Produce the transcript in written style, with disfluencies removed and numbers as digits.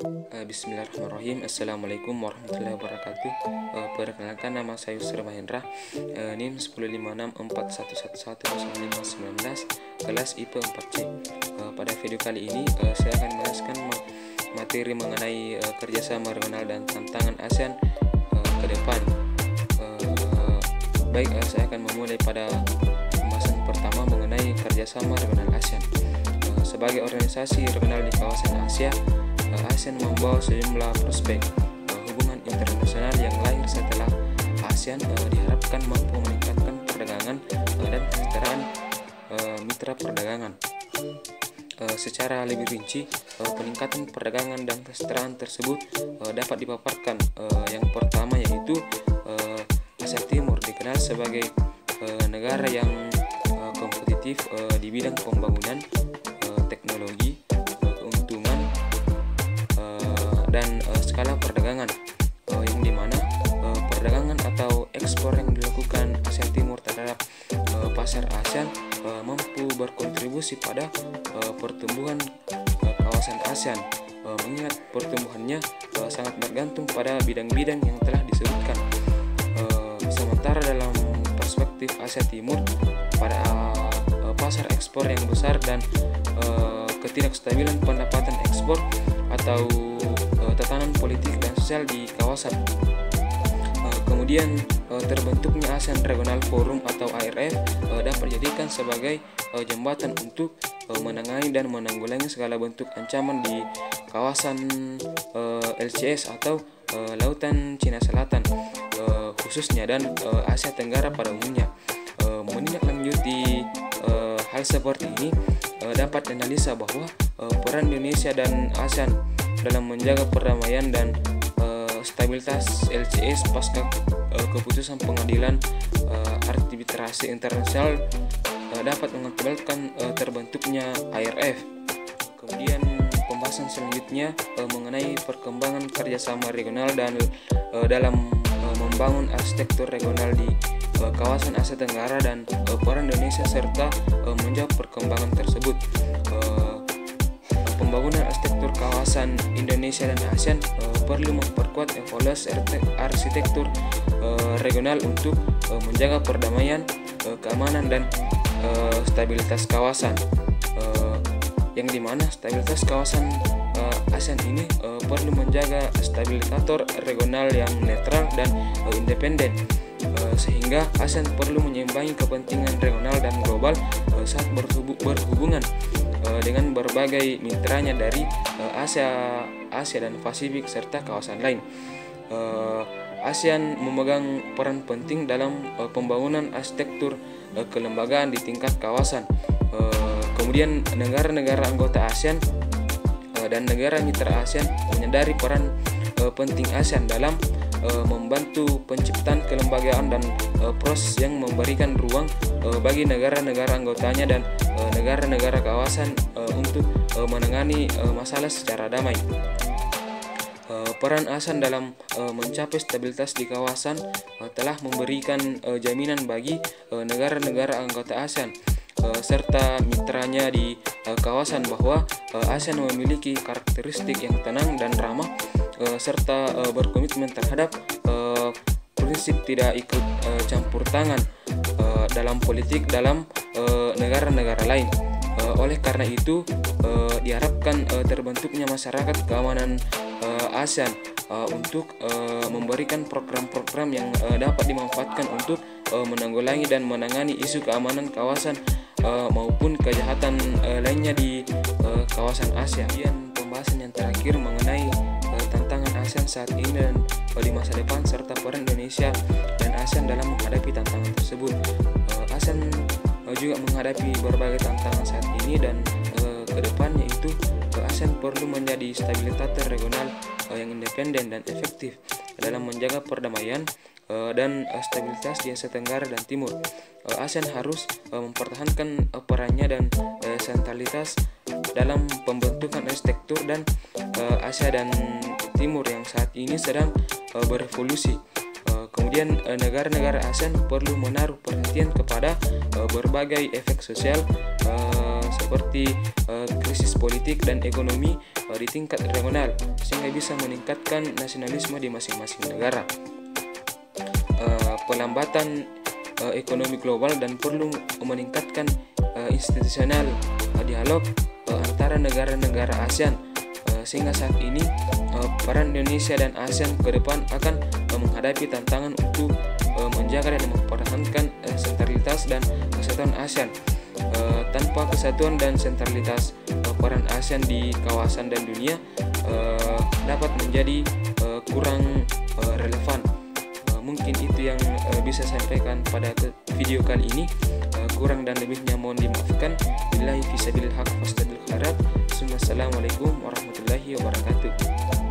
Bismillahirrahmanirrahim. Assalamualaikum warahmatullahi wabarakatuh. Perkenalkan, nama saya Yusra Mahendra, NIM 15641110519, kelas IP 4C. Pada video kali ini saya akan menjelaskan materi mengenai kerjasama regional dan tantangan ASEAN ke depan. Saya akan memulai pada pembahasan pertama mengenai kerjasama regional ASEAN. Sebagai organisasi regional di kawasan Asia, ASEAN membawa sejumlah prospek hubungan internasional yang lahir setelah ASEAN diharapkan mampu meningkatkan perdagangan dan kesejahteraan mitra perdagangan. Secara lebih rinci, peningkatan perdagangan dan kesejahteraan tersebut dapat dipaparkan. Yang pertama yaitu Asia Timur dikenal sebagai negara yang kompetitif di bidang pembangunan, teknologi, keuntungan, dan skala perdagangan, yang dimana perdagangan atau ekspor yang dilakukan Asia Timur terhadap pasar ASEAN mampu berkontribusi pada pertumbuhan kawasan ASEAN, mengingat pertumbuhannya sangat bergantung pada bidang-bidang yang telah disebutkan. Sementara dalam perspektif Asia Timur, pada pasar ekspor yang besar dan ketidakstabilan pendapatan ekspor atau tatanan politik dan sosial di kawasan. Kemudian terbentuknya ASEAN Regional Forum atau ARF dapat dijadikan sebagai jembatan untuk menangani dan menanggulangi segala bentuk ancaman di kawasan LCS atau Lautan Cina Selatan khususnya, dan Asia Tenggara pada umumnya. Menindaklanjuti hal seperti ini, dapat dianalisa bahwa peran Indonesia dan ASEAN dalam menjaga perdamaian dan stabilitas LCS pasca keputusan pengadilan arbitrase internasional dapat mengakibatkan terbentuknya ARF. Kemudian pembahasan selanjutnya mengenai perkembangan kerjasama regional dan dalam membangun arsitektur regional di kawasan Asia Tenggara dan peran Indonesia serta menjawab perkembangan tersebut. Pembangunan arsitektur kawasan Indonesia dan ASEAN perlu memperkuat evaluasi arsitektur regional untuk menjaga perdamaian, keamanan, dan stabilitas kawasan, yang dimana stabilitas kawasan ASEAN ini perlu menjaga stabilisator regional yang netral dan independen, sehingga ASEAN perlu menyeimbangi kepentingan regional dan global saat berhubungan dengan berbagai mitranya dari Asia dan Pasifik serta kawasan lain. ASEAN memegang peran penting dalam pembangunan arsitektur kelembagaan di tingkat kawasan. Kemudian negara-negara anggota ASEAN dan negara mitra ASEAN menyadari peran penting ASEAN dalam membantu penciptaan kelembagaan dan proses yang memberikan ruang bagi negara-negara anggotanya dan negara-negara kawasan untuk menangani masalah secara damai. Peran ASEAN dalam mencapai stabilitas di kawasan telah memberikan jaminan bagi negara-negara anggota ASEAN serta mitranya di kawasan bahwa ASEAN memiliki karakteristik yang tenang dan ramah serta berkomitmen terhadap prinsip tidak ikut campur tangan dalam politik dalam negara-negara lain. Oleh karena itu, diharapkan terbentuknya masyarakat keamanan ASEAN untuk memberikan program-program yang dapat dimanfaatkan untuk menanggulangi dan menangani isu keamanan kawasan maupun kejahatan lainnya di kawasan Asia. Kemudian pembahasan yang terakhir mengenai tantangan ASEAN saat ini dan di masa depan serta peran Indonesia dan ASEAN dalam menghadapi tantangan tersebut. ASEAN juga menghadapi berbagai tantangan saat ini dan ke depannya itu ASEAN perlu menjadi stabilisator regional yang independen dan efektif dalam menjaga perdamaian dan stabilitas di Asia Tenggara dan Timur. ASEAN harus mempertahankan perannya dan sentralitas dalam pembentukan arsitektur dan Asia dan Timur yang saat ini sedang berevolusi. Kemudian negara-negara ASEAN perlu menaruh perhatian kepada berbagai efek sosial seperti krisis politik dan ekonomi di tingkat regional, sehingga bisa meningkatkan nasionalisme di masing-masing negara. Pelambatan ekonomi global dan perlu meningkatkan institusional dialog antara negara-negara ASEAN, sehingga saat ini peran Indonesia dan ASEAN ke depan akan menghadapi tantangan untuk menjaga dan mempertahankan sentralitas dan kesatuan ASEAN. Tanpa kesatuan dan sentralitas, peran ASEAN di kawasan dan dunia dapat menjadi kurang relevan. Mungkin itu yang bisa saya sampaikan pada video kali ini. Kurang dan lebihnya mohon dimaafkan. Billahi fisabilil haq wastadil khairat. Assalamualaikum warahmatullahi wabarakatuh.